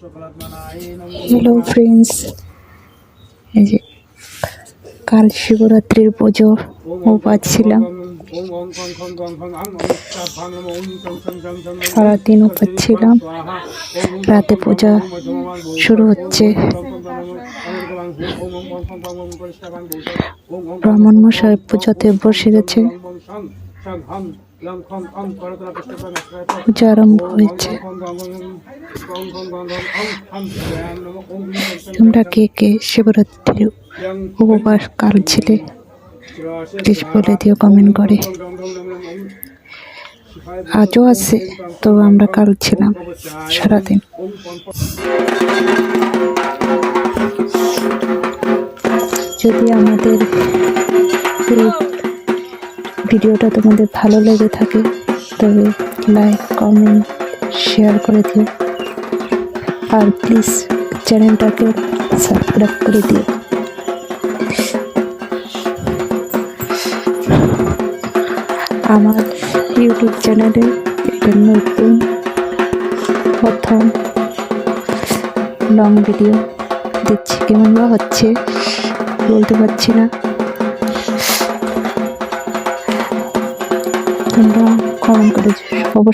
Hello friends, এই যে কাল শিবরাত্রির পুজো উপাচ্ছিলাম। সারাদিন উপাচ্ছিলাম, রাতে পূজা শুরু হচ্ছে। ব্রাহ্মণ মশাই পূজাতে বসে গেছে, পূজা আরম্ভ হয়েছে। তোমরা কে কে শিবরাত্রির উপবাস কাল ছিলে প্লিজ বলে দিও কমেন্ট করে। আজও আছে, তো আমরা কাল ছিলাম সারাদিন। যদি আমাদের এই ভিডিওটা তোমাদের ভালো লেগে থাকে তবে লাইক, কমেন্ট, শেয়ার করে দিও। আর প্লিজ চ্যানেলটাকে সাবস্ক্রাইব করে দিও। আমার ইউটিউব চ্যানেলে এটা নতুন প্রথম লং ভিডিও দিচ্ছি, কেমন বা হচ্ছে বলতে পারছি না। তোমরা কমেন্ট করে অবশ্যই।